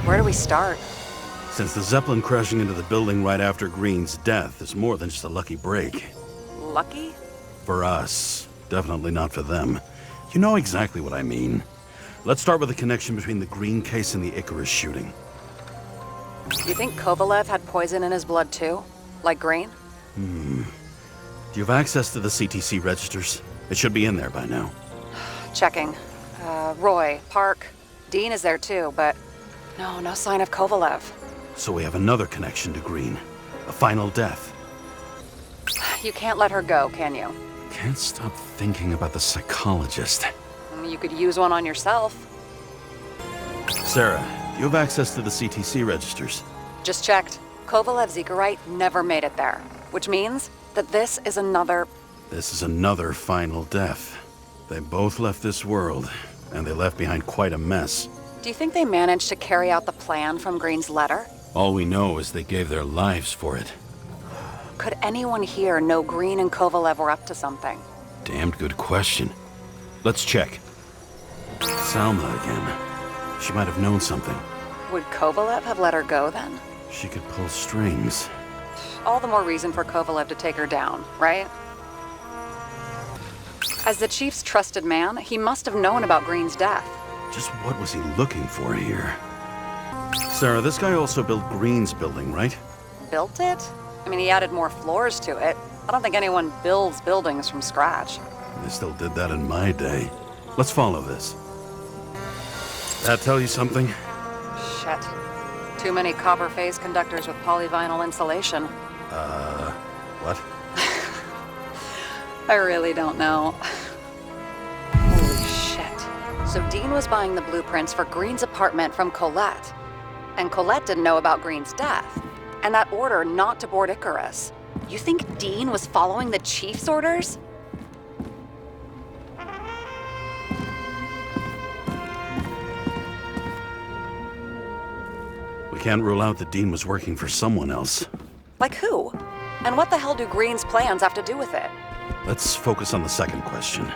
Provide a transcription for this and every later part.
Where do we start? Since the Zeppelin crashing into the building right after Green's death is more than just a lucky break. Lucky? For us. Definitely not for them. You know exactly what I mean. Let's start with the connection between the Green case and the Icarus shooting. You think Kovalev had poison in his blood too? Like Green? Do you have access to the CTC registers? It should be in there by now. Checking. Roy, Park, Dean is there too, but no sign of Kovalev. So we have another connection to Green. A final death. You can't let her go, can you? Can't stop thinking about the psychologist. You could use one on yourself. Sarah, do you have access to the CTC registers? Just checked. Kovalev's Zekarite never made it there, which means that this is another final death. They both left this world, and they left behind quite a mess. Do you think they managed to carry out the plan from Green's letter? All we know is they gave their lives for it. Could anyone here know Green and Kovalev were up to something? Damned good question. Let's check. Salma again. She might have known something. Would Kovalev have let her go then? She could pull strings. All the more reason for Kovalev to take her down, right? As the chief's trusted man, he must have known about Green's death. Just what was he looking for here? Sarah, this guy also built Green's building, right? Built it? I mean, he added more floors to it. I don't think anyone builds buildings from scratch. They still did that in my day. Let's follow this. That tell you something? Shit. Too many copper phase conductors with polyvinyl insulation. What? I really don't know. Holy shit. So Dean was buying the blueprints for Green's apartment from Colette. And Colette didn't know about Green's death. And that order not to board Icarus. You think Dean was following the chief's orders? We can't rule out that Dean was working for someone else. Like who? And what the hell do Green's plans have to do with it? Let's focus on the second question.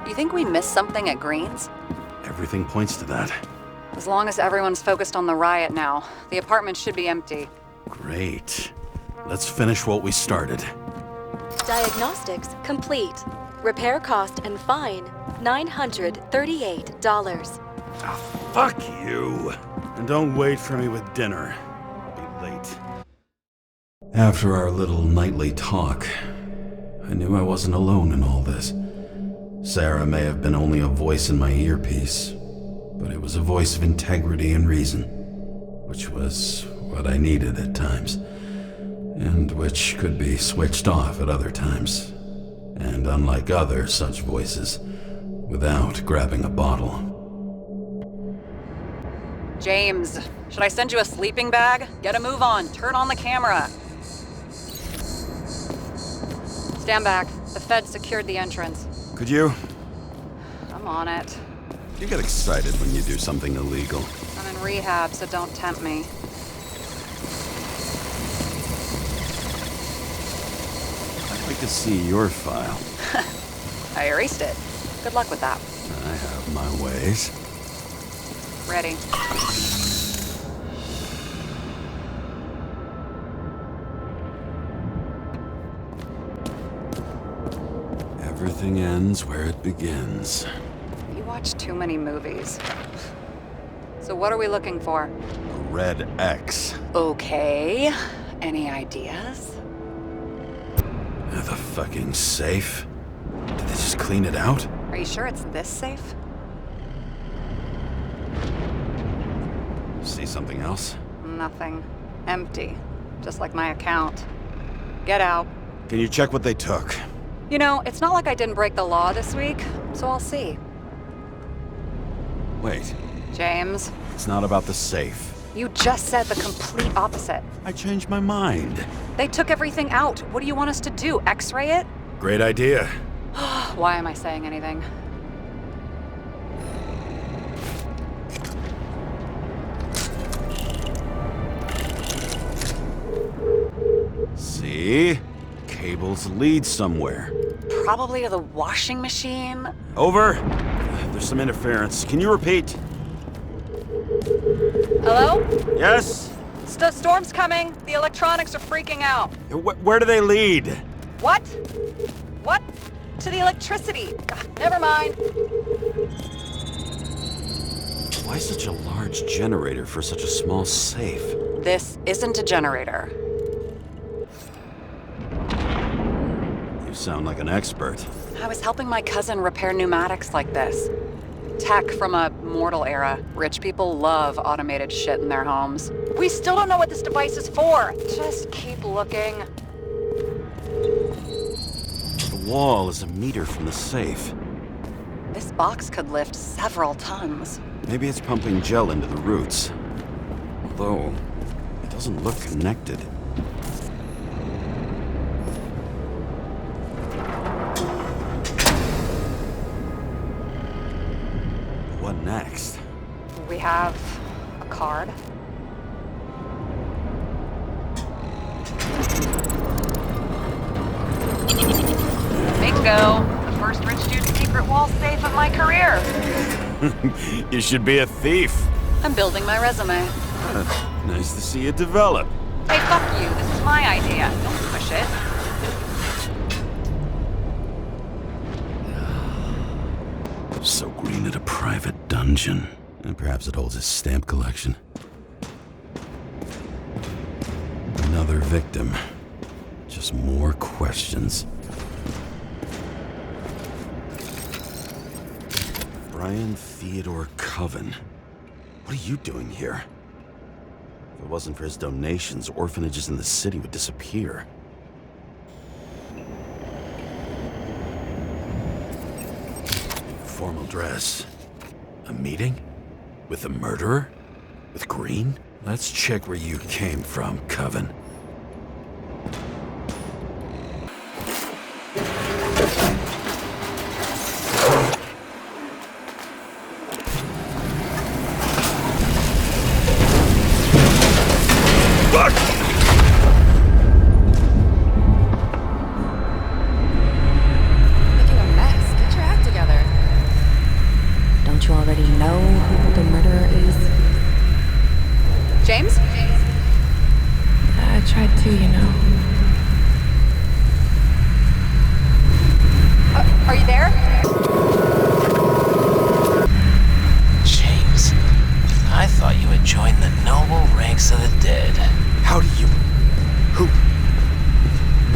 You think we missed something at Green's? Everything points to that. As long as everyone's focused on the riot now, the apartment should be empty. Great. Let's finish what we started. Diagnostics complete. Repair cost and fine, $938. Oh, fuck you. And don't wait for me with dinner. I'll be late. After our little nightly talk, I knew I wasn't alone in all this. Sarah may have been only a voice in my earpiece, but it was a voice of integrity and reason, which was what I needed at times, and which could be switched off at other times, and unlike other such voices, without grabbing a bottle. James, should I send you a sleeping bag? Get a move on. Turn on the camera. Stand back. The Fed secured the entrance. Could you? I'm on it. You get excited when you do something illegal. I'm in rehab, so don't tempt me. I'd like to see your file. I erased it. Good luck with that. I have my ways. Ready. Everything ends where it begins. You watch too many movies. So what are we looking for? A red X. Okay. Any ideas? The fucking safe? Did they just clean it out? Are you sure it's this safe? See something else? Nothing. Empty. Just like my account. Get out. Can you check what they took? You know, it's not like I didn't break the law this week, so I'll see. Wait, James, it's not about the safe. you just said the complete opposite. I changed my mind. They took everything out. What do you want us to do? X-ray it? Great idea. Why am I saying anything? See? Cables lead somewhere. Probably to the washing machine. Over. There's some interference. Can you repeat? Hello? Yes? Storm's coming. The electronics are freaking out. Where do they lead? What? What? To the electricity. Ugh, never mind. Why such a large generator for such a small safe? This isn't a generator. You sound like an expert. I was helping my cousin repair pneumatics like this. Tech from a mortal era. Rich people love automated shit in their homes. We still don't know what this device is for. Just keep looking. The wall is a meter from the safe. This box could lift several tons. Maybe it's pumping gel into the roots. Although, it doesn't look connected. What next? We have a card. Bingo! The first rich dude's secret wall safe of my career. You should be a thief. I'm building my resume. Nice to see it develop. Hey, fuck you. This is my idea. Don't push it. So Green at a private dungeon. And perhaps it holds his stamp collection. Another victim. Just more questions. Brian Theodore Coven. What are you doing here? If it wasn't for his donations, orphanages in the city would disappear. Formal dress. A meeting? With the murderer? With Green? Let's check where you came from, Coven. Making a mess. Get your act together. Don't you already know who the murderer is? James? I tried to, you know. Are you there? James, I thought you had joined the noble ranks of the dead. How do you... Who...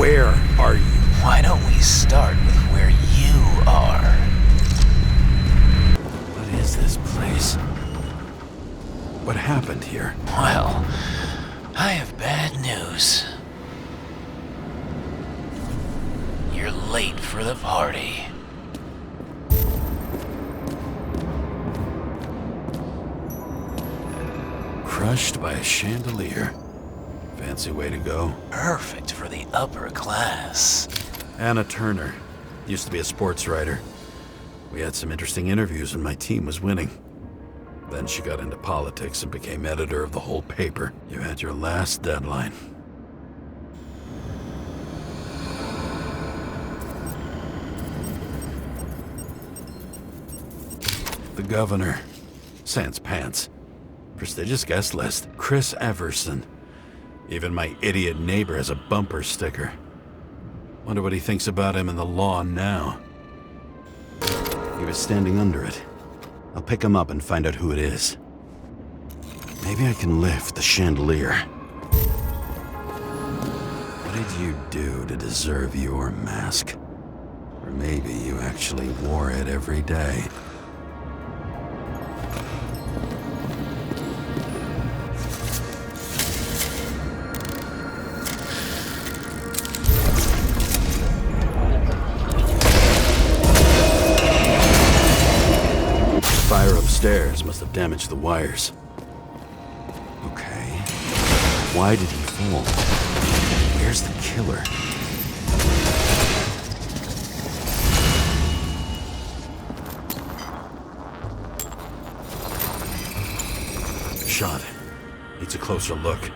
Where are you? Why don't we start with where you are? What is this place? What happened here? Well, I have bad news. You're late for the party. Crushed by a chandelier. Fancy way to go. Perfect for the upper class. Anna Turner. Used to be a sports writer. We had some interesting interviews when my team was winning. Then she got into politics and became editor of the whole paper. You had your last deadline. The governor. Sans pants. Prestigious guest list. Chris Everson. Even my idiot neighbor has a bumper sticker. Wonder what he thinks about him and the law now. He was standing under it. I'll pick him up and find out who it is. Maybe I can lift the chandelier. What did you do to deserve your mask? Or maybe you actually wore it every day. Fire upstairs must have damaged the wires. Okay. Why did he fall? Where's the killer? Shot. Needs a closer look.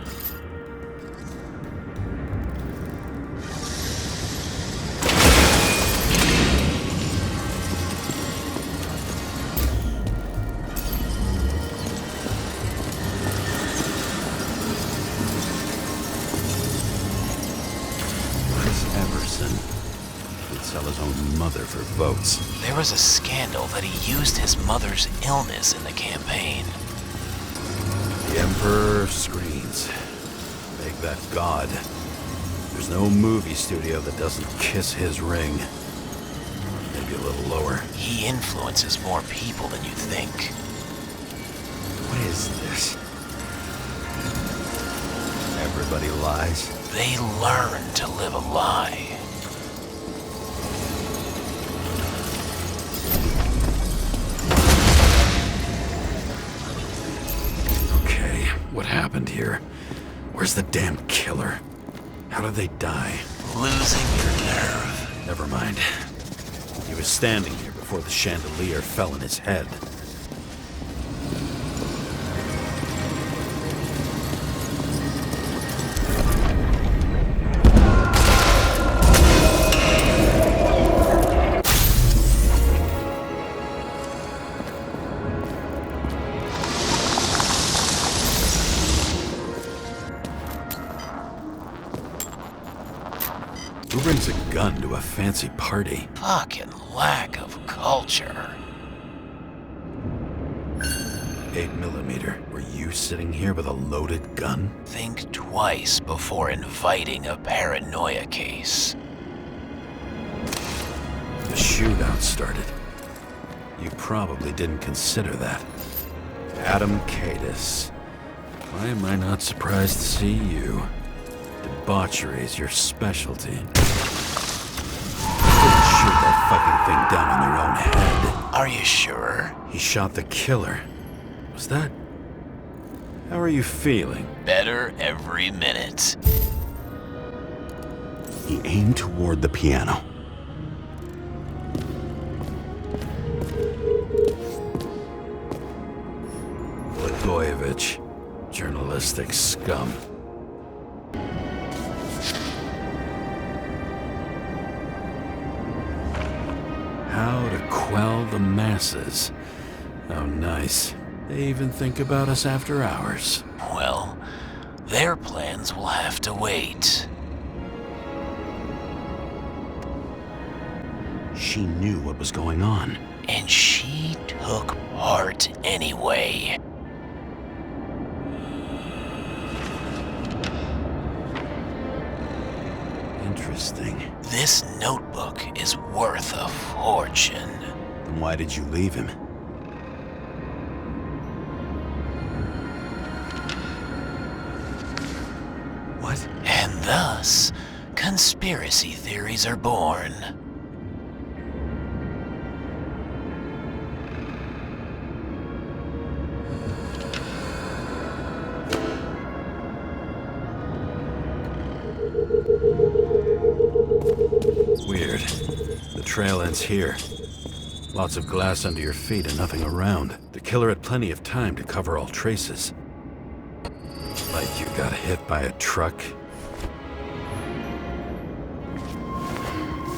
his own mother for votes. There was a scandal that he used his mother's illness in the campaign. The Emperor screens. Make that god. There's no movie studio that doesn't kiss his ring. Maybe a little lower. He influences more people than you think. What is this? Everybody lies? They learn to live a lie. Okay, what happened here? Where's the damn killer? How did they die? Losing your nerve. Never mind. He was standing here before the chandelier fell on his head. Who brings a gun to a fancy party? Fucking lack of culture. 8mm. Were you sitting here with a loaded gun? Think twice before inviting a paranoia case. The shootout started. You probably didn't consider that. Adam Cadis. Why am I not surprised to see you? Debauchery's your specialty. You didn't shoot that fucking thing down on your own head. Are you sure? He shot the killer. Was that... How are you feeling? Better every minute. He aimed toward the piano. Blagojevich. Journalistic scum. How to quell the masses. Oh, nice. They even think about us after hours. Well, their plans will have to wait. She knew what was going on. And she took part anyway. Interesting. This notebook is worth a fortune. Then why did you leave him? What? And thus, conspiracy theories are born. Weird. The trail ends here. Lots of glass under your feet and nothing around. The killer had plenty of time to cover all traces. Like you got hit by a truck.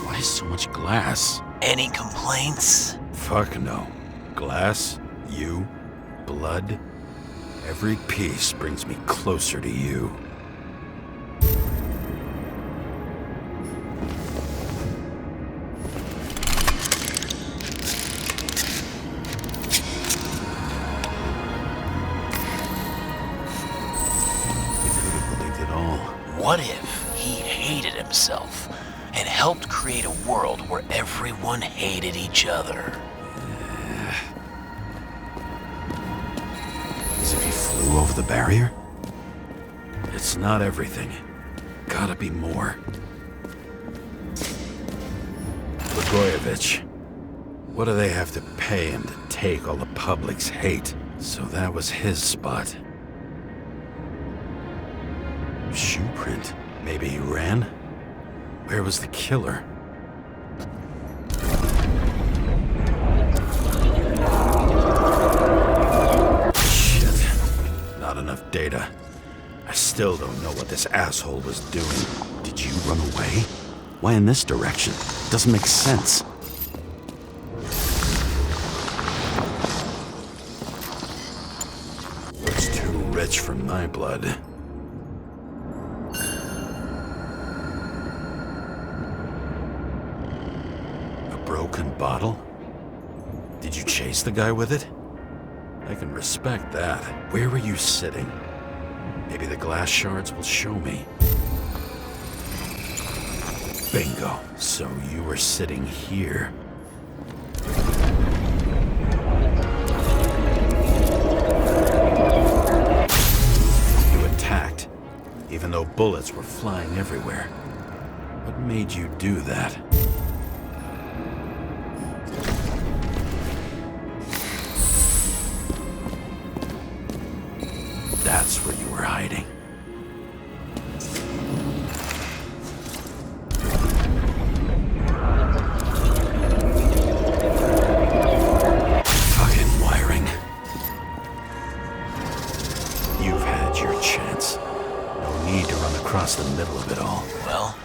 Why so much glass? Any complaints? Fuck no. Glass, you, blood. Every piece brings me closer to you. What if he hated himself and helped create a world where everyone hated each other? As if he flew over the barrier? It's not everything. Gotta be more. Blagojevich. What do they have to pay him to take all the public's hate? So that was his spot. Shoe print. Maybe he ran? Where was the killer? Shit. Not enough data. I still don't know what this asshole was doing. Did you run away? Why in this direction? Doesn't make sense. Looks too rich for my blood. broken bottle? Did you chase the guy with it? I can respect that. Where were you sitting? Maybe the glass shards will show me. Bingo. So you were sitting here. You attacked, even though bullets were flying everywhere. What made you do that? That's where you were hiding. Fucking wiring. You've had your chance. No need to run across the middle of it all. Well,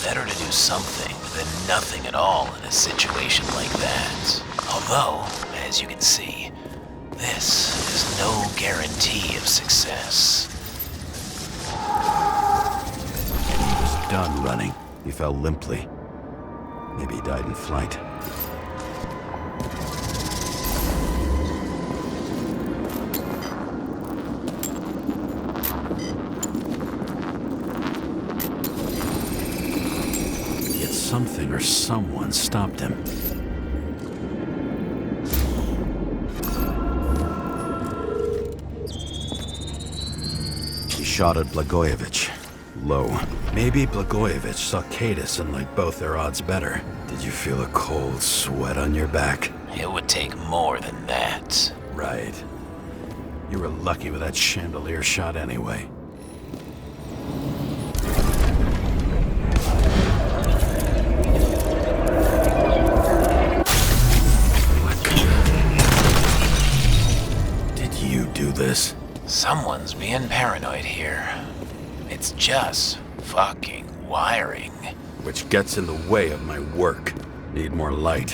better to do something than nothing at all in a situation like that. Although, as you can see, this is no guarantee of success. He was done running. He fell limply. Maybe he died in flight. Yet something or someone stopped him. He shot at Blagojevich. Low. Maybe Blagojevich saw Cadis and liked both their odds better. Did you feel a cold sweat on your back? It would take more than that. Right. You were lucky with that chandelier shot anyway. What? Did you do this? Someone's being paranoid here. It's just fucking wiring. Which gets in the way of my work. Need more light.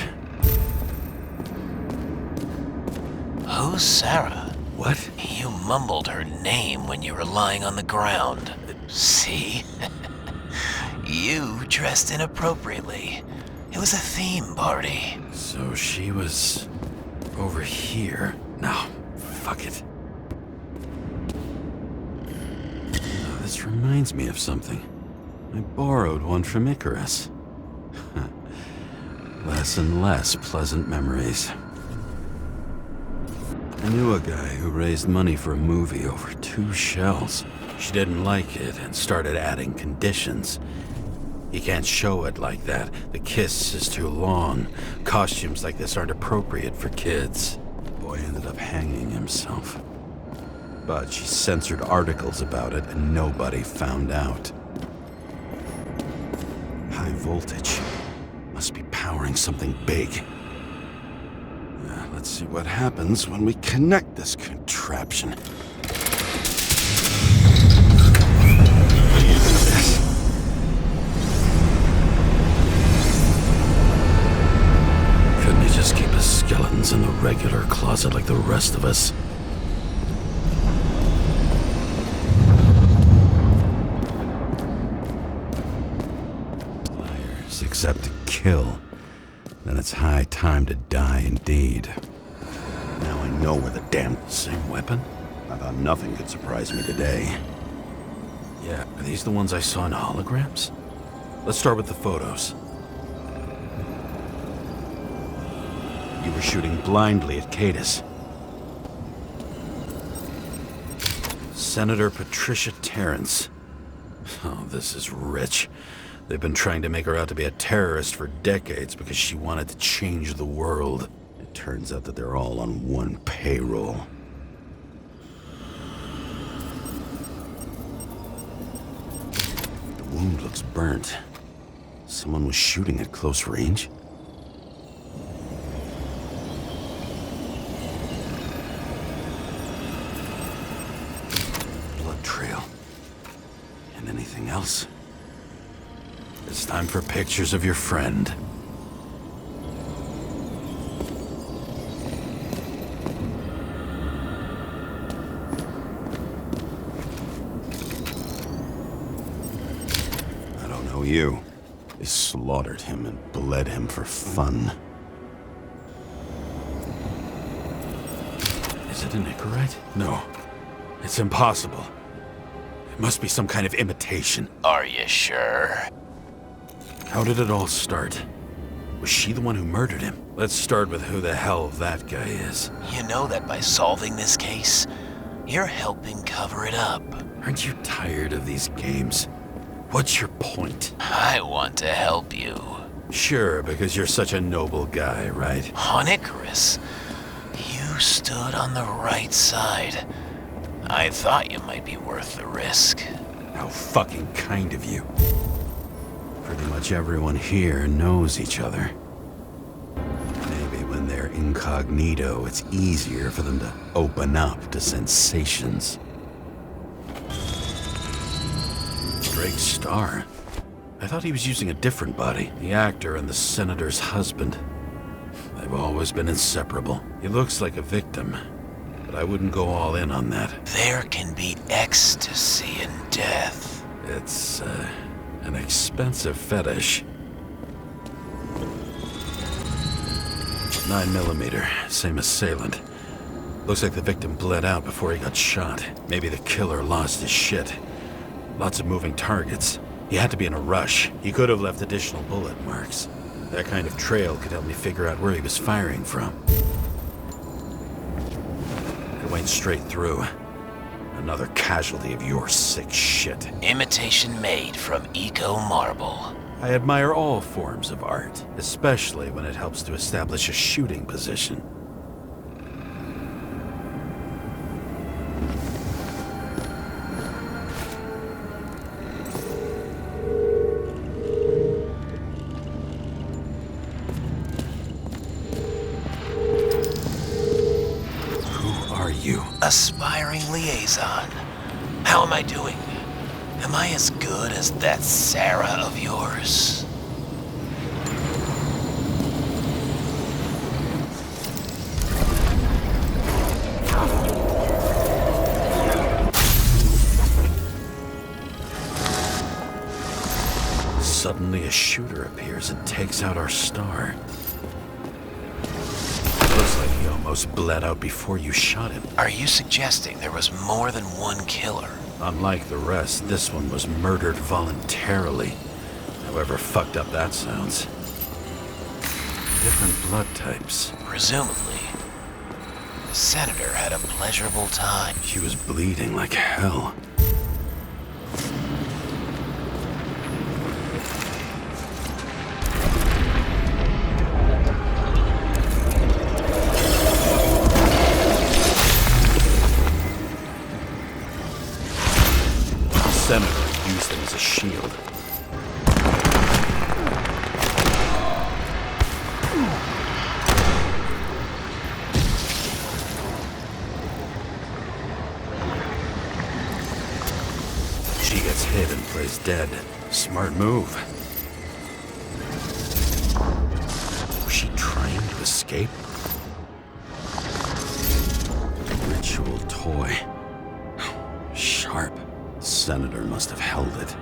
Who's Sarah? What? You mumbled her name when you were lying on the ground. See? You dressed inappropriately. It was a theme party. So she was over here. No, fuck it. Oh, this reminds me of something. I borrowed one from Icarus. Less and less pleasant memories. I knew a guy who raised money for a movie over 2 shells. She didn't like it and started adding conditions. You can't show it like that. The kiss is too long. Costumes like this aren't appropriate for kids. The boy ended up hanging himself. But she censored articles about it and nobody found out. High voltage. Must be powering something big. Let's see what happens when we connect this contraption. Couldn't he just keep his skeletons in the regular closet like the rest of us? Liars accept to kill. Then it's high time to die indeed. Now I know where the damn same weapon. I thought nothing could surprise me today. Yeah, are these the ones I saw in holograms? Let's start with the photos. You were shooting blindly at Cadis. Senator Patricia Terrence. Oh, this is rich. They've been trying to make her out to be a terrorist for decades because she wanted to change the world. It turns out that they're all on one payroll. The wound looks burnt. Someone was shooting at close range? Blood trail. And anything else? It's time for pictures of your friend. I don't know you. They slaughtered him and bled him for fun. it a Nicorite? No. It's impossible. It must be some kind of imitation. Are you sure? How did it all start? Was she the one who murdered him? Let's start with who the hell that guy is. You know that by solving this case, you're helping cover it up. Aren't you tired of these games? What's your point? I want to help you. Sure, because you're such a noble guy, right? On Icarus, you stood on the right side. I thought you might be worth the risk. How fucking kind of you. Pretty much everyone here knows each other. Maybe when they're incognito, it's easier for them to open up to sensations. Drake Starr? I thought he was using a different body. The actor and the senator's husband. They've always been inseparable. He looks like a victim, but I wouldn't go all in on that. There can be ecstasy in death. It's, an expensive fetish. 9mm, same assailant. Looks like the victim bled out before he got shot. Maybe the killer lost his shit. Lots of moving targets. He had to be in a rush. He could have left additional bullet marks. That kind of trail could help me figure out where he was firing from. It went straight through. Another casualty of your sick shit. Imitation made from Eco Marble. I admire all forms of art, especially when it helps to establish a shooting position. Aspiring liaison. How am I doing? Am I as good as that Sarah of yours? Suddenly a shooter appears and takes out our star. Looks like he almost bled out before you shot him. Are you suggesting there was more than one killer? Unlike the rest, this one was murdered voluntarily. However fucked up that sounds. Different blood types. Presumably, the senator had a pleasurable time. She was bleeding like hell. Senator used them as a shield. She gets hit and plays dead. Smart move. Was she trying to escape? Ritual toy. Sharp. Senator must have held it.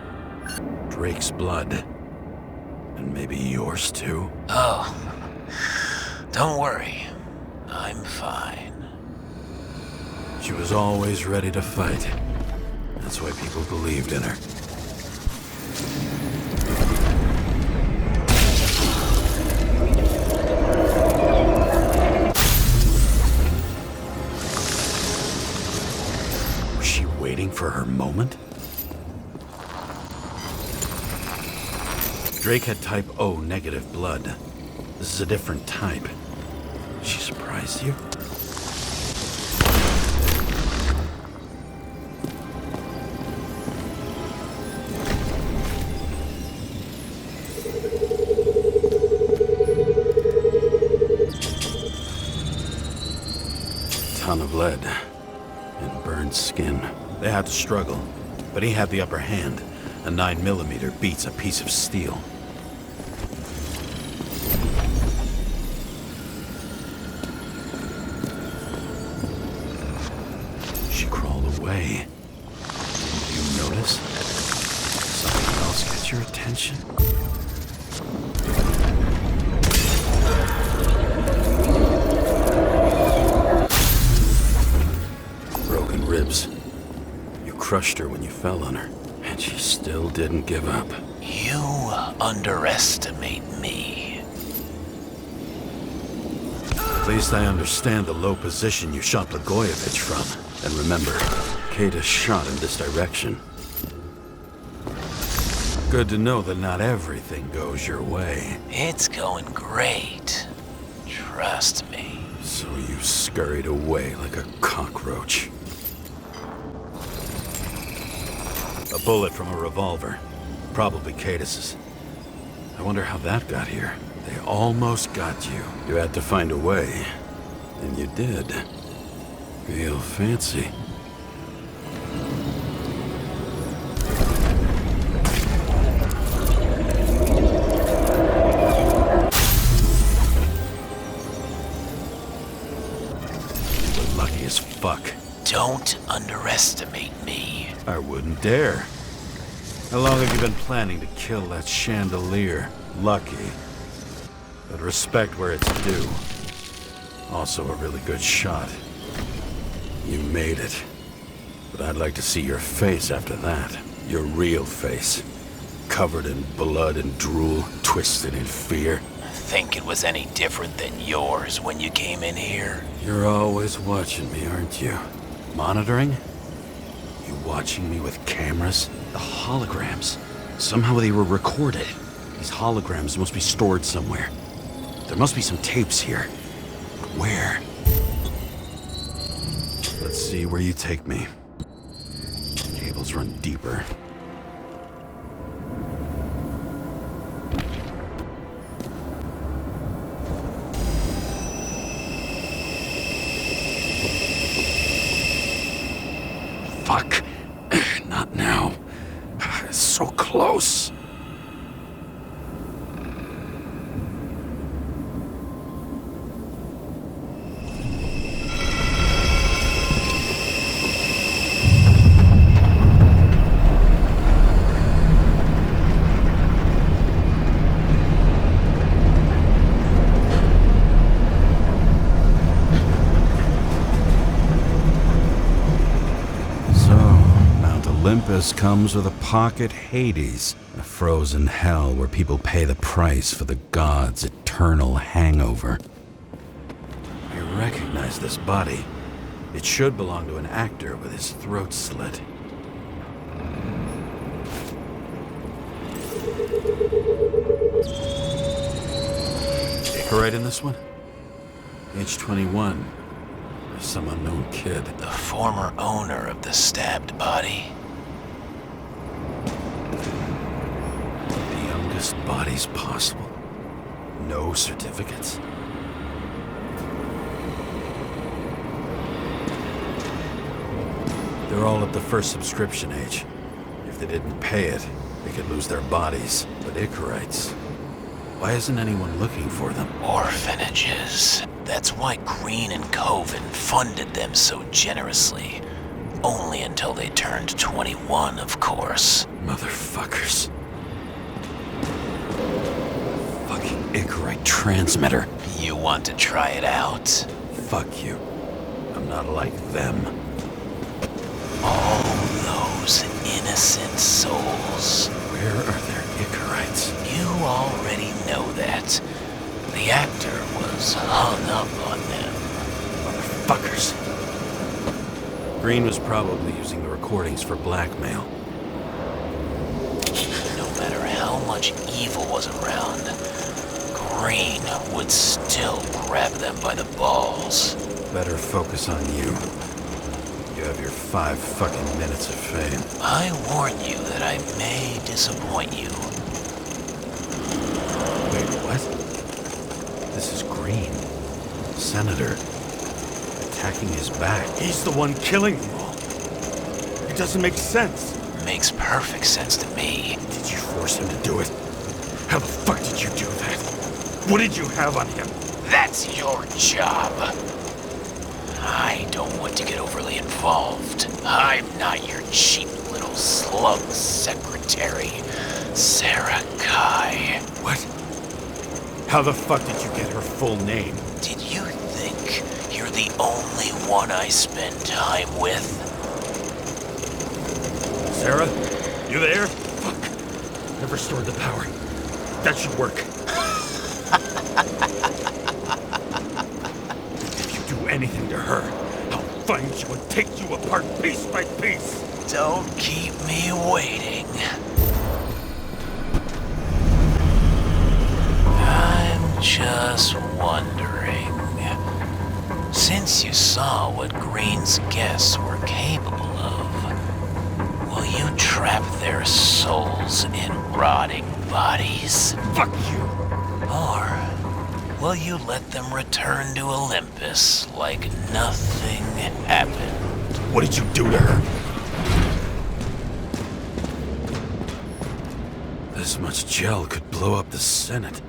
Drake's blood. And maybe yours too? Oh, don't worry. I'm fine. She was always ready to fight. That's why people believed in her. Was she waiting for her moment? Drake had type O negative blood. This is a different type. She surprised you? Ton of lead and burned skin. They had to struggle, but he had the upper hand. A 9mm beats a piece of steel. She crawled away. Did you notice? Something else get your attention? crushed her when you fell on her, and she still didn't give up. You underestimate me. At least I understand the low position you shot Blagojevich from. And remember, Kata shot in this direction. Good to know that not everything goes your way. It's going great. Trust me. So you scurried away like a cockroach. A bullet from a revolver. Probably Katis's. I wonder how that got here. They almost got you. You had to find a way. And you did. Real fancy. You were lucky as fuck. Don't underestimate me. I wouldn't dare. How long have you been planning to kill that chandelier? Lucky. But respect where it's due. Also a really good shot. You made it. But I'd like to see your face after that. Your real face. Covered in blood and drool, twisted in fear. Think it was any different than yours when you came in here? You're always watching me, aren't you? Monitoring? You watching me with cameras? The holograms. Somehow they were recorded. These holograms must be stored somewhere. There must be some tapes here. But where? Let's see where you take me. Cables run deeper. Fuck. Not now. So close. Olympus comes with a pocket Hades, a frozen hell where people pay the price for the gods' eternal hangover. I recognize this body. It should belong to an actor with his throat slit. Icarite in this one? Age 21. Some unknown kid. The former owner of the stabbed body. Bodies possible. No certificates. They're all at the first subscription age. If they didn't pay it, they could lose their bodies. But Icarites, why isn't anyone looking for them? Orphanages. That's why Green and Coven funded them so generously. Only until they turned 21, of course. Motherfuckers. Icarite transmitter. You want to try it out? Fuck you. I'm not like them. All those innocent souls. Where are their Icarites? You already know that. The actor was hung up on them. Motherfuckers. Green was probably using the recordings for blackmail. No matter how much evil was around, Green would still grab them by the balls. Better focus on you. You have your 5 fucking minutes of fame. I warn you that I may disappoint you. Wait, what? This is Green. Senator. Attacking his back. He's the one killing them all. It doesn't make sense. Makes perfect sense to me. Did you force him to do it? How the fuck did you do that? What did you have on him? That's your job. I don't want to get overly involved. I'm not your cheap little slug secretary, Sarah Kai. What? How the fuck did you get her full name? Did you think you're the only one I spend time with? Sarah? You there? Fuck. I've restored the power. That should work. If you do anything to her, I'll find you and take you apart piece by piece. Don't keep me waiting. I'm just wondering, since you saw what Green's guests were capable of, will you trap their souls in rotting bodies? Fuck you! Or will you let them return to Olympus like nothing happened? What did you do to her? This much gel could blow up the Senate.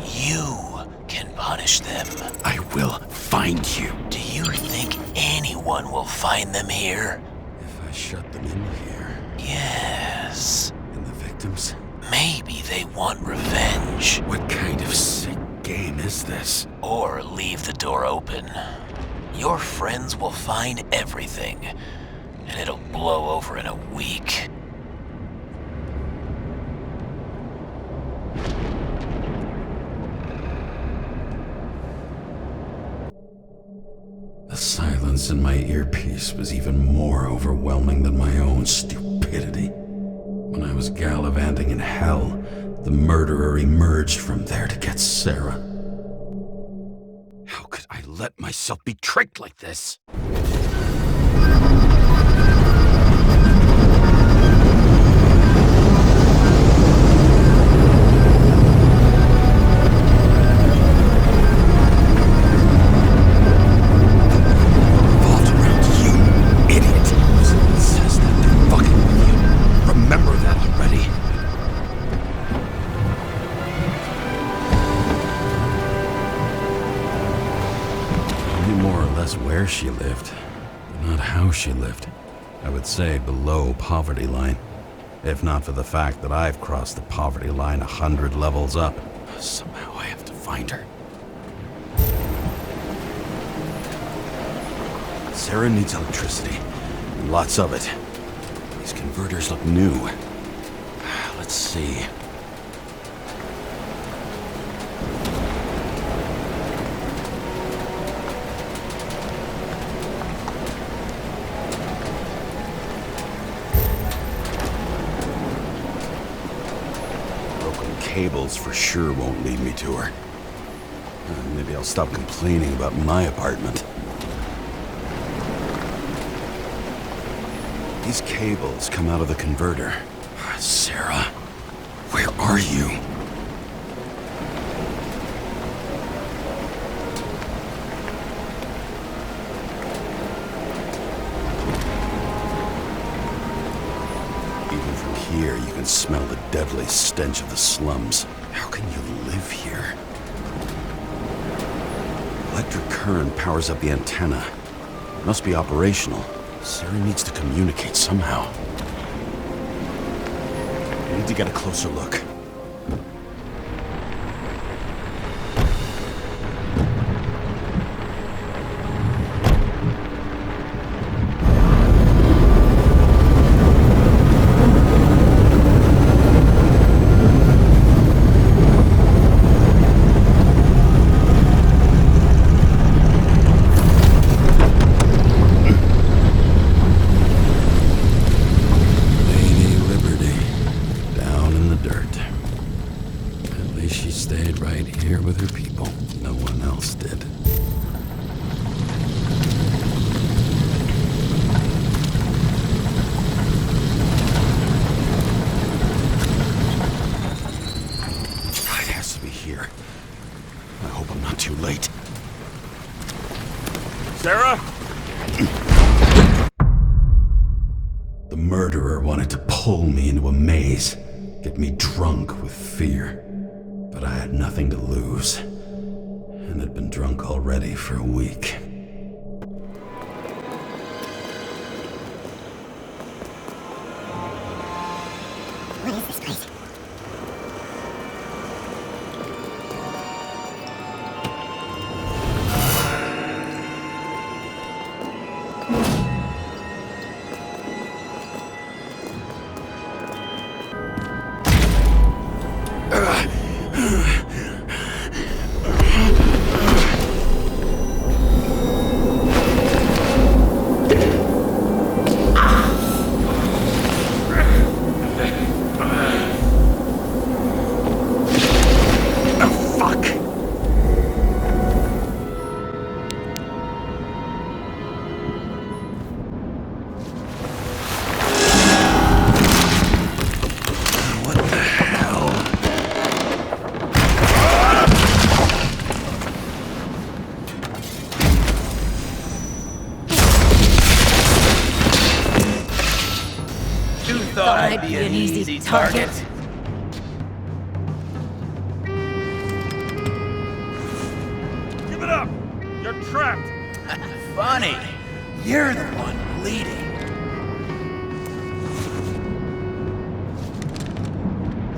You can punish them. I will find you. Do you think anyone will find them here? If I shut them in here, Yes. and the victims? Maybe they want revenge. What kind of sick game is this? Or leave the door open. Your friends will find everything, and it'll blow over in a week. The silence in my earpiece was even more overwhelming than my own stupidity. When I was gallivanting in hell, the murderer emerged from there to get Sarah. How could I let myself be tricked like this? Revolved around you, idiot. Someone says that they're fucking with you. Remember that already. I knew more or less where she lived, but not how she lived. I would say below poverty line. If not for the fact that I've crossed the poverty line 100 levels up. Somehow I have to find her. Sarah needs electricity, and lots of it. These converters look new. Let's see. Broken cables for sure won't lead me to her. Maybe I'll stop complaining about my apartment. These cables come out of the converter. Sarah, where are you? Even from here, you can smell the deadly stench of the slums. How can you live here? Electric current powers up the antenna. It must be operational. Sarah needs to communicate somehow. I need to get a closer look. Lady Liberty, down in the dirt. At least she stayed right here with her people. No one else did. It has to be here. I hope I'm not too late. Sarah? The murderer wanted to pull me into a maze, get me drunk with fear. But I had nothing to lose, and had been drunk already for a week. What is this place? thought I'd be an easy target. Give it up! You're trapped! Funny. You're the one bleeding.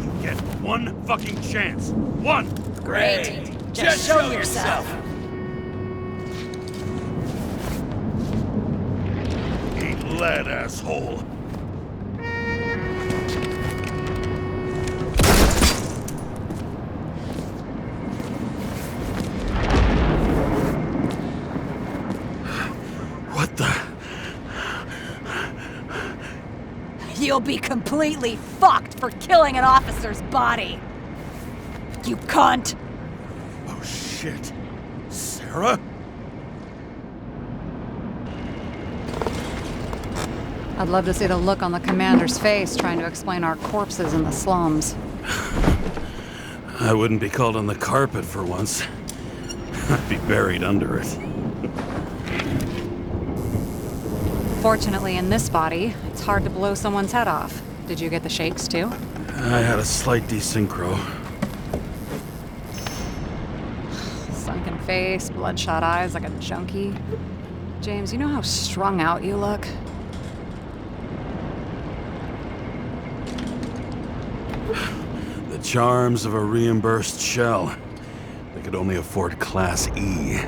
You get one fucking chance. One! Great. Just show yourself. Eat lead, asshole. What the? You'll be completely fucked for killing an officer's body. You cunt! Oh shit. Sarah? I'd love to see the look on the commander's face trying to explain our corpses in the slums. I wouldn't be called on the carpet for once. I'd be buried under it. Fortunately, in this body, it's hard to blow someone's head off. Did you get the shakes too? I had a slight desynchro. Sunken face, bloodshot eyes like a junkie. James, you know how strung out you look? The charms of a reimbursed shell. They could only afford Class E.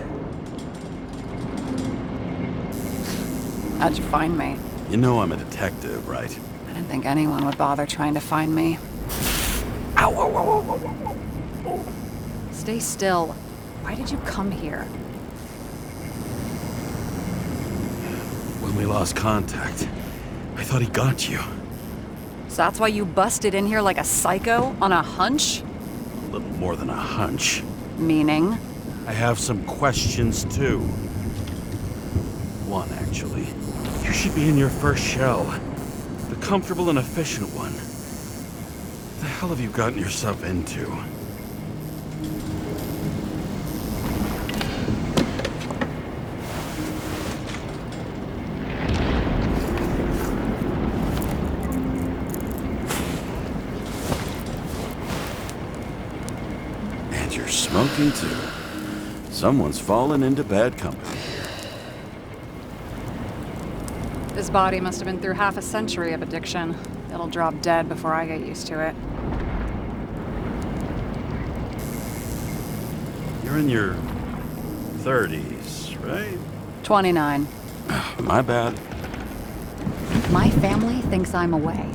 How'd you find me? You know I'm a detective, right? I didn't think anyone would bother trying to find me. Ow, ow, ow, ow, ow, ow. Stay still. Why did you come here? When we lost contact, I thought he got you. So that's why you busted in here like a psycho on a hunch? A little more than a hunch. Meaning? I have some questions, too. One, actually. You should be in your first shell. The comfortable and efficient one. What the hell have you gotten yourself into? And you're smoking, too. Someone's fallen into bad company. This body must have been through half a century of addiction. It'll drop dead before I get used to it. You're in your 30s, right? 29. My bad. My family thinks I'm away.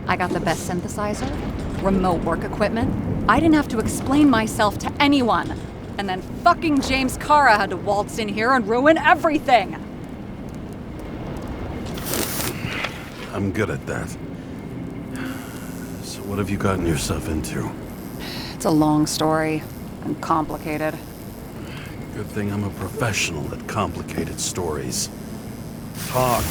I got the best synthesizer, remote work equipment. I didn't have to explain myself to anyone. And then fucking James Kara had to waltz in here and ruin everything. I'm good at that. So what have you gotten yourself into? It's a long story and complicated. Good thing I'm a professional at complicated stories. Talk.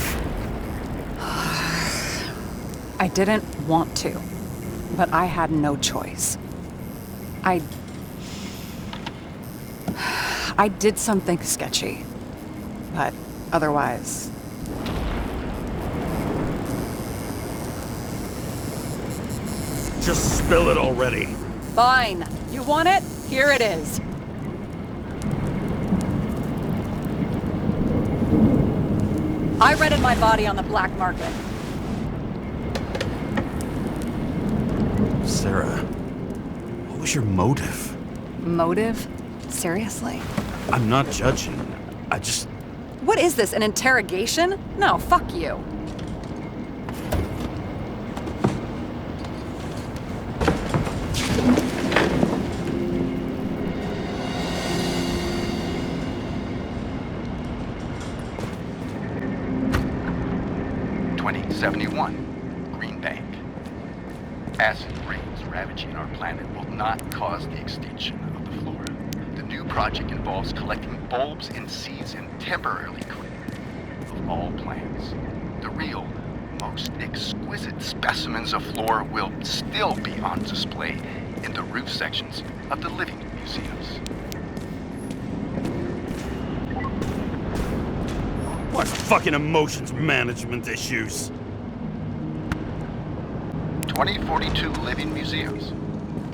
I didn't want to, but I had no choice. I did something sketchy, but otherwise... Just spill it already. Fine. You want it? Here it is. I rented my body on the black market. Sarah, what was your motive? Motive? Seriously? I'm not judging. I just... What is this, an interrogation? No, fuck you. Green Bank. Acid rains ravaging our planet will not cause the extinction of the flora. The new project involves collecting bulbs and seeds and temporarily cleaning of all plants. The real, most exquisite specimens of flora will still be on display in the roof sections of the living museums. What fucking emotions management issues? 2042 living museums.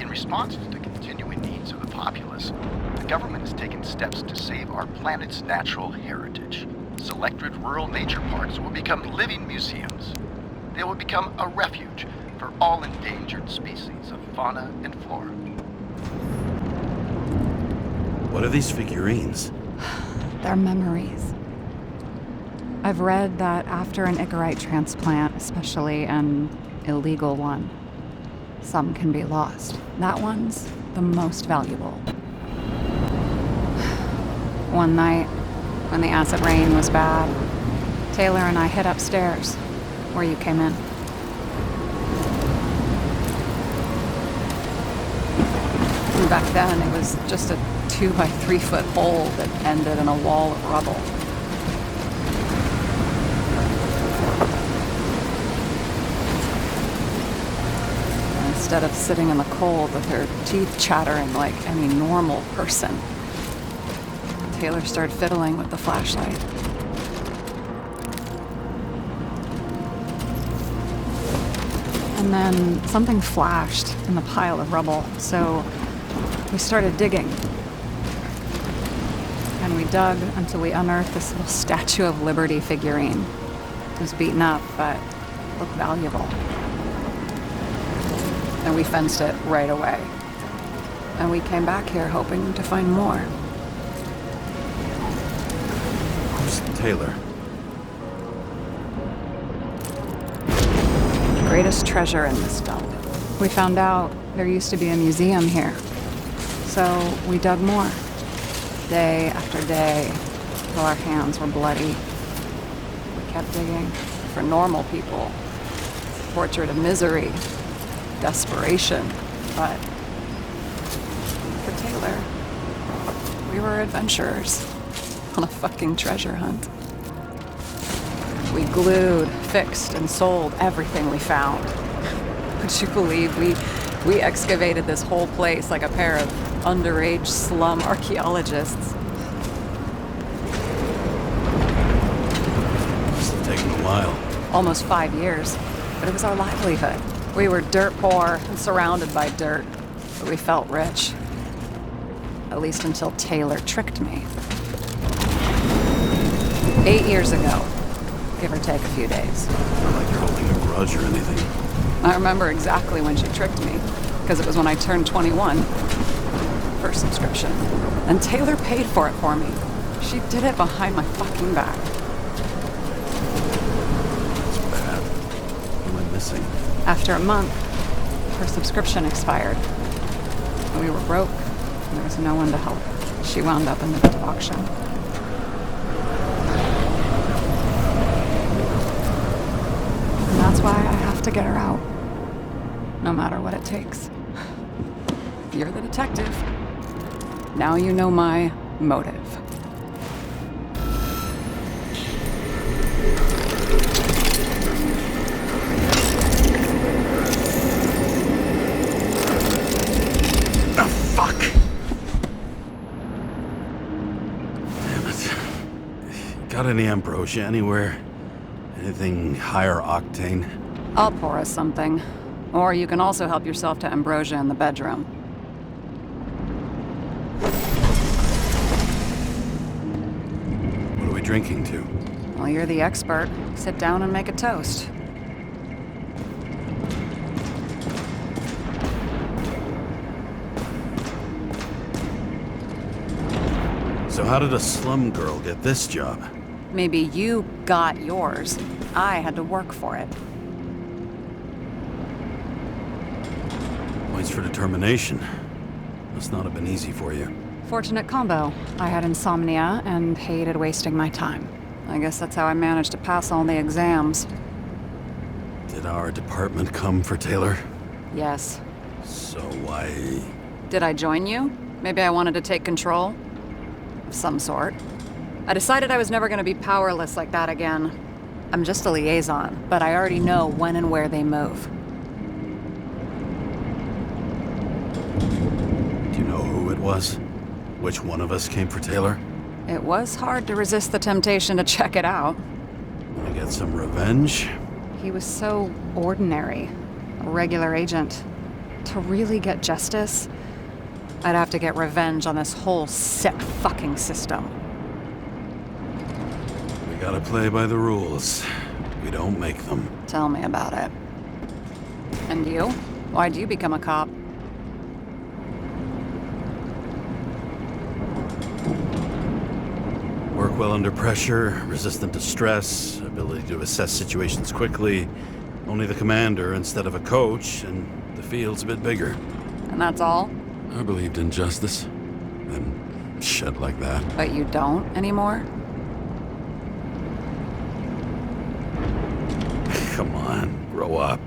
In response to the continuing needs of the populace, the government has taken steps to save our planet's natural heritage. Selected rural nature parks will become living museums. They will become a refuge for all endangered species of fauna and flora. What are these figurines? They're memories. I've read that after an Icarite transplant, especially an illegal one, some can be lost. That one's the most valuable. One night, when the acid rain was bad, Taylor and I hid upstairs, where you came in. And back then, it was just a 2 by 3 foot hole that ended in a wall of rubble. Instead of sitting in the cold with her teeth chattering like any normal person, Taylor started fiddling with the flashlight. And then something flashed in the pile of rubble, so we started digging. And we dug until we unearthed this little Statue of Liberty figurine. It was beaten up, but looked valuable. And we fenced it right away. And we came back here hoping to find more. Who's Taylor? The greatest treasure in this dump. We found out there used to be a museum here. So we dug more. Day after day, till our hands were bloody. We kept digging for normal people. Portrait of misery. Desperation, but for Taylor, we were adventurers on a fucking treasure hunt. We glued, fixed, and sold everything we found. Would you believe we excavated this whole place like a pair of underage slum archaeologists? Must have taken a while. Almost 5 years, but it was our livelihood. We were dirt poor and surrounded by dirt, but we felt rich. At least until Taylor tricked me. 8 years ago, give or take a few days. Not like you're holding a grudge or anything. I remember exactly when she tricked me, because it was when I turned 21. First subscription. And Taylor paid for it for me. She did it behind my fucking back. It's bad. What am I missing? After a month, her subscription expired. We were broke, and there was no one to help. She wound up in the auction. And that's why I have to get her out. No matter what it takes. You're the detective. Now you know my motive. Got any ambrosia anywhere? Anything higher octane? I'll pour us something. Or you can also help yourself to ambrosia in the bedroom. What are we drinking to? Well, you're the expert. Sit down and make a toast. So how did a slum girl get this job? Maybe you got yours. I had to work for it. Points for determination. Must not have been easy for you. Fortunate combo. I had insomnia and hated wasting my time. I guess that's how I managed to pass all the exams. Did our department come for Taylor? Yes. So why... Did I join you? Maybe I wanted to take control? Of some sort. I decided I was never going to be powerless like that again. I'm just a liaison, but I already know when and where they move. Do you know who it was? Which one of us came for Taylor? It was hard to resist the temptation to check it out. Wanna get some revenge? He was so ordinary. regular agent. To really get justice, I'd have to get revenge on this whole sick fucking system. We gotta play by the rules. We don't make them. Tell me about it. And you? Why'd you become a cop? Work well under pressure, resistant to stress, ability to assess situations quickly. Only the commander instead of a coach, and the field's a bit bigger. And that's all? I believed in justice. And shit like that. But you don't anymore? Come on, grow up.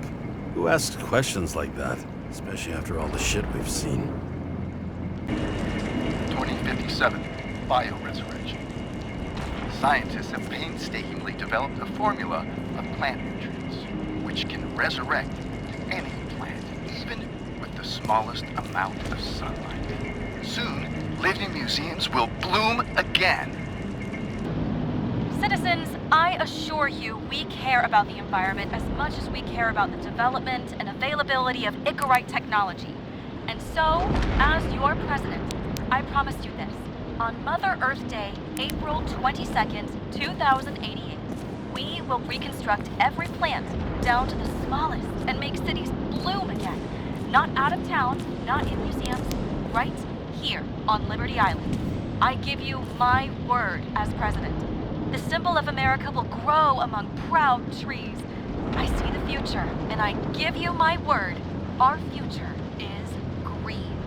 Who asks questions like that? Especially after all the shit we've seen. 2057, bioresurrection. Scientists have painstakingly developed a formula of plant nutrients, which can resurrect any plant, even with the smallest amount of sunlight. Soon, living museums will bloom again. Citizens, I assure you we care about the environment as much as we care about the development and availability of Icarite technology. And so, as your president, I promise you this. On Mother Earth Day, April 22nd, 2088, we will reconstruct every plant down to the smallest and make cities bloom again. Not out of town, not in museums, right here on Liberty Island. I give you my word as president. The symbol of America will grow among proud trees. I see the future, and I give you my word, our future is green.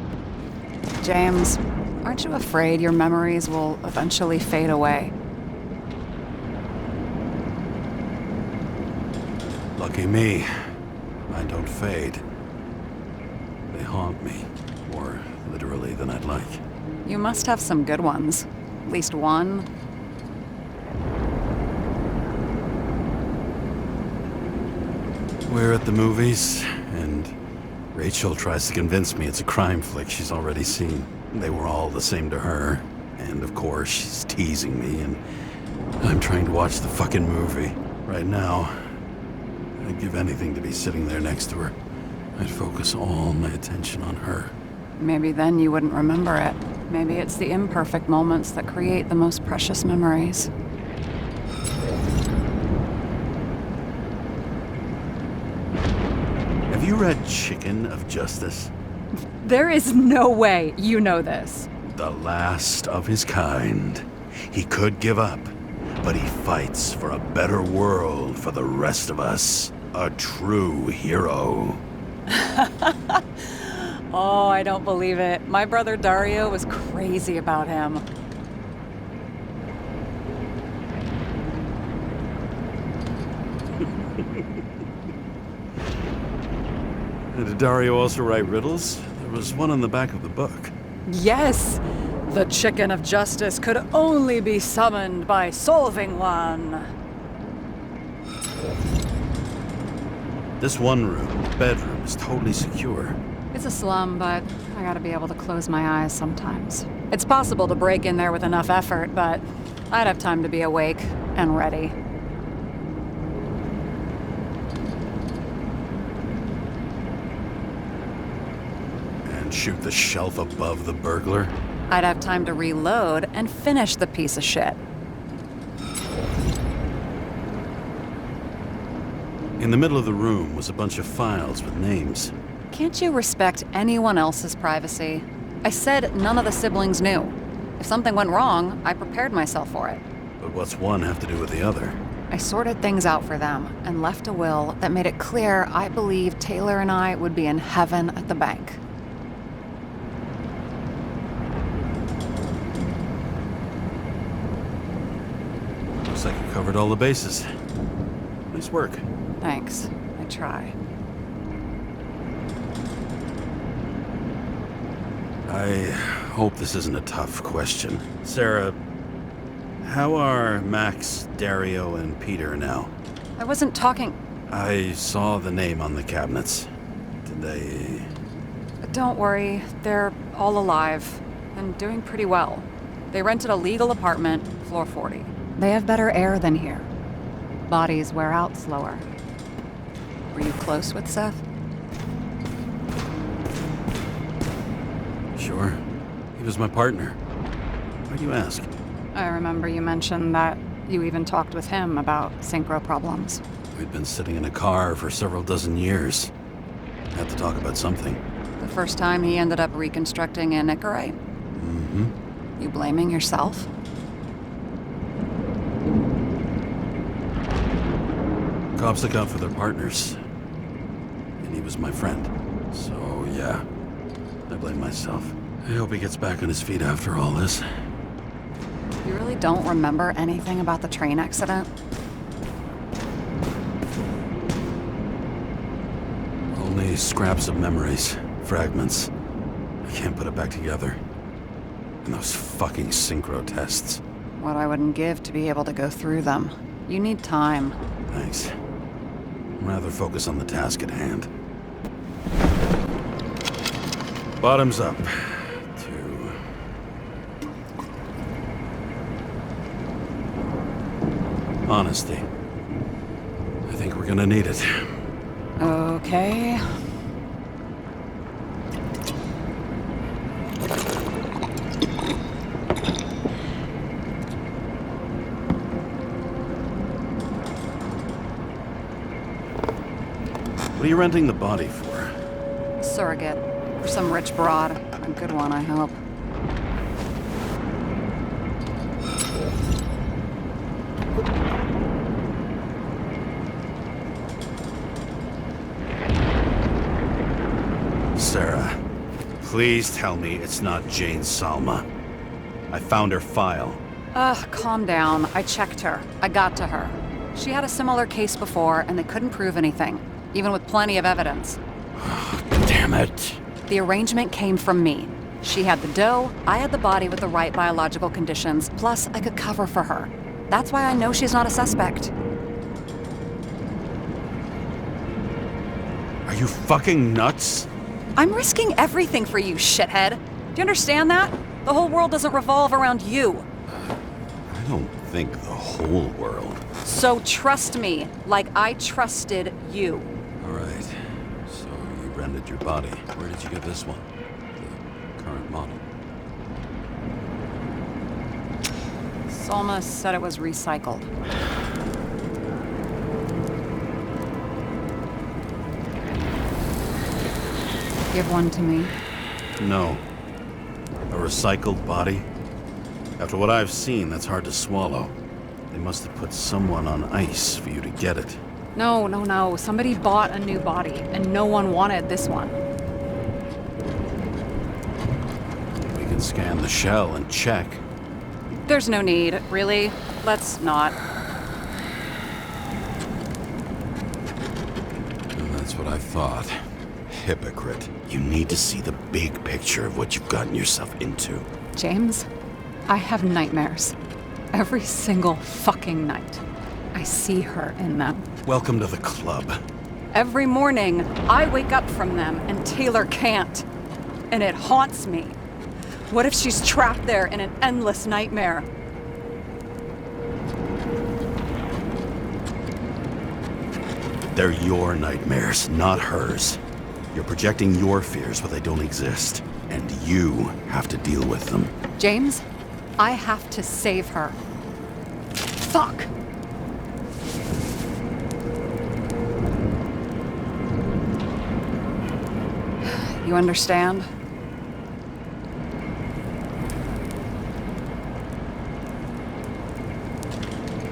James, aren't you afraid your memories will eventually fade away? Lucky me. I don't fade. They haunt me. More literally than I'd like. You must have some good ones. At least one. We're at the movies, and Rachel tries to convince me it's a crime flick she's already seen. They were all the same to her. And of course, she's teasing me, and I'm trying to watch the fucking movie. Right now, I'd give anything to be sitting there next to her. I'd focus all my attention on her. Maybe then you wouldn't remember it. Maybe it's the imperfect moments that create the most precious memories. Have you read Chicken of Justice? There is no way you know this. The last of his kind. He could give up, but he fights for a better world for the rest of us. A true hero. Oh, I don't believe it. My brother Dario was crazy about him. Did Dario also write riddles? There was one on the back of the book. Yes! The Chicken of Justice could only be summoned by solving one. This one room, the bedroom, is totally secure. It's a slum, but I gotta be able to close my eyes sometimes. It's possible to break in there with enough effort, but I'd have time to be awake and ready. And shoot the shelf above the burglar? I'd have time to reload and finish the piece of shit. In the middle of the room was a bunch of files with names. Can't you respect anyone else's privacy? I said none of the siblings knew. If something went wrong, I prepared myself for it. But what's one have to do with the other? I sorted things out for them and left a will that made it clear I believed Taylor and I would be in heaven at the bank. Looks like you covered all the bases. Nice work. Thanks. I try. I hope this isn't a tough question. Sarah, how are Max, Dario, and Peter now? I wasn't talking... I saw the name on the cabinets. Did they... Don't worry, they're all alive and doing pretty well. They rented a legal apartment, floor 40. They have better air than here. Bodies wear out slower. Were you close with Seth? He was my partner. Why'd you ask? I remember you mentioned that you even talked with him about synchro problems. We'd been sitting in a car for several dozen years. Had to talk about something. The first time he ended up reconstructing an Icarite? Mm-hmm. You blaming yourself? Cops look out for their partners. And he was my friend. So, yeah. I blame myself. I hope he gets back on his feet after all this. You really don't remember anything about the train accident? Only scraps of memories. Fragments. I can't put it back together. And those fucking synchro tests. What I wouldn't give to be able to go through them. You need time. Thanks. I'd rather focus on the task at hand. Bottoms up. Honesty. I think we're gonna need it. Okay. What are you renting the body for? Surrogate. For some rich broad. A good one, I hope. Sarah, please tell me it's not Jane Salma. I found her file. Ugh, calm down. I checked her. I got to her. She had a similar case before, and they couldn't prove anything, even with plenty of evidence. Damn it. The arrangement came from me. She had the dough, I had the body with the right biological conditions, plus I could cover for her. That's why I know she's not a suspect. Are you fucking nuts? I'm risking everything for you, shithead. Do you understand that? The whole world doesn't revolve around you. I don't think the whole world. So trust me, like I trusted you. All right. So you rented your body. Where did you get this one? The current model. Salma said it was recycled. Give one to me. No. A recycled body? After what I've seen, that's hard to swallow. They must have put someone on ice for you to get it. No. Somebody bought a new body, and no one wanted this one. We can scan the shell and check. There's no need, really. Let's not. And that's what I thought. Hypocrite. You need to see the big picture of what you've gotten yourself into. James, I have nightmares. Every single fucking night. I see her in them. Welcome to the club. Every morning, I wake up from them and Taylor can't. And it haunts me. What if she's trapped there in an endless nightmare? They're your nightmares, not hers. You're projecting your fears, but they don't exist. And you have to deal with them. James, I have to save her. Fuck! You understand?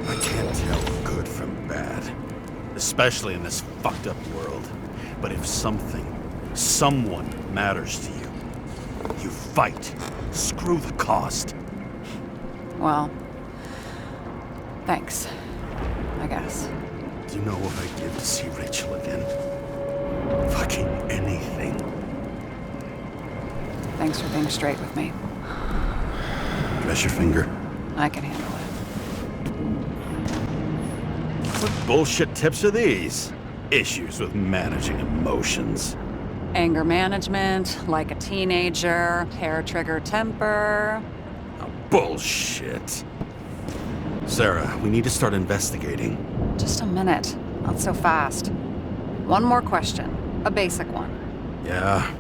I can't tell good from bad. Especially in this fucked up world. But if someone matters to you, you fight. Screw the cost. Well, thanks, I guess. Do you know what I'd give to see Rachel again? Fucking anything. Thanks for being straight with me. Press your finger. I can handle it. What bullshit tips are these? Issues with managing emotions. Anger management, like a teenager, hair trigger temper. Oh, bullshit. Sarah, we need to start investigating. Just a minute, not so fast. One more question, a basic one. Yeah?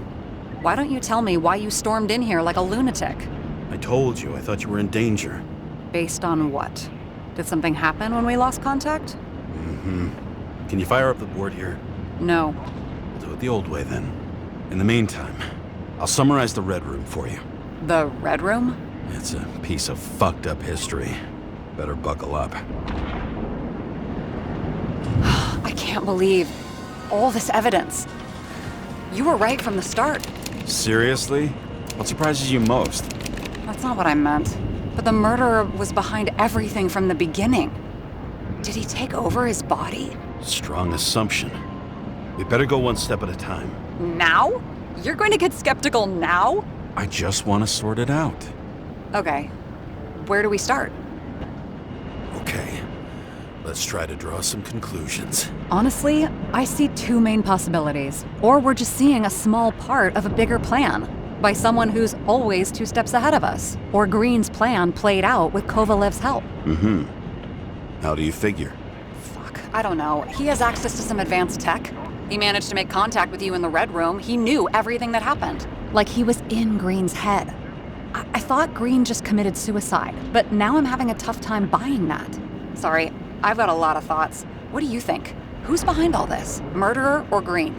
Why don't you tell me why you stormed in here like a lunatic? I told you, I thought you were in danger. Based on what? Did something happen when we lost contact? Can you fire up the board here? No. We'll do it the old way then. In the meantime, I'll summarize the Red Room for you. The Red Room? It's a piece of fucked up history. Better buckle up. I can't believe all this evidence. You were right from the start. Seriously? What surprises you most? That's not what I meant. But the murderer was behind everything from the beginning. Did he take over his body? Strong assumption. We better go one step at a time. Now? You're going to get skeptical now? I just want to sort it out. Okay. Where do we start? Okay. Let's try to draw some conclusions. Honestly, I see two main possibilities. Or we're just seeing a small part of a bigger plan by someone who's always 2 steps ahead of us. Or Green's plan played out with Kovalev's help. How do you figure? Fuck, I don't know. He has access to some advanced tech. He managed to make contact with you in the Red Room. He knew everything that happened. Like he was in Green's head. I thought Green just committed suicide, but now I'm having a tough time buying that. Sorry, I've got a lot of thoughts. What do you think? Who's behind all this? Murderer or Green?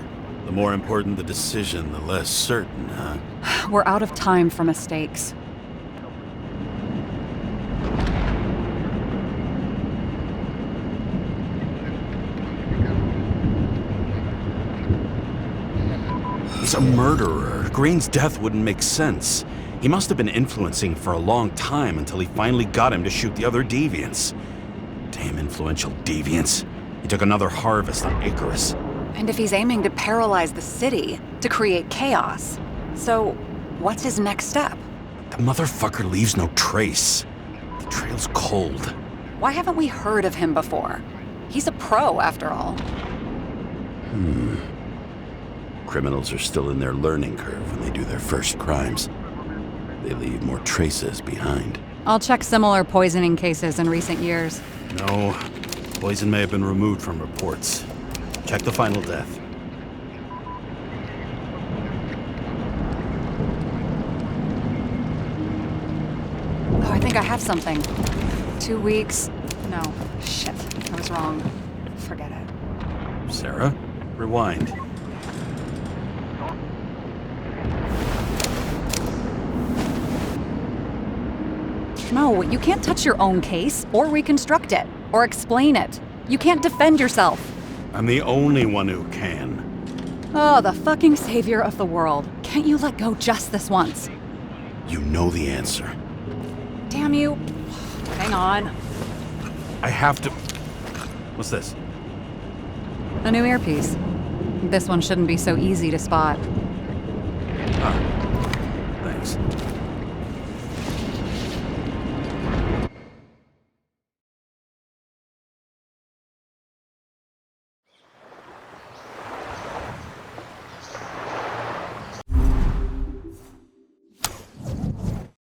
The more important the decision, the less certain, huh? We're out of time for mistakes. He's a murderer. Green's death wouldn't make sense. He must have been influencing for a long time until he finally got him to shoot the other deviants. Damn influential deviants. He took another harvest on Icarus. And if he's aiming to paralyze the city, to create chaos, so what's his next step? The motherfucker leaves no trace. The trail's cold. Why haven't we heard of him before? He's a pro, after all. Criminals are still in their learning curve when they do their first crimes. They leave more traces behind. I'll check similar poisoning cases in recent years. No, poison may have been removed from reports. Check the final death. Oh, I think I have something. 2 weeks. No, shit. I was wrong. Forget it. Sarah, rewind. No, you can't touch your own case, or reconstruct it, or explain it. You can't defend yourself. I'm the only one who can. Oh, the fucking savior of the world. Can't you let go just this once? You know the answer. Damn you. Hang on. I have to... What's this? A new earpiece. This one shouldn't be so easy to spot. Ah,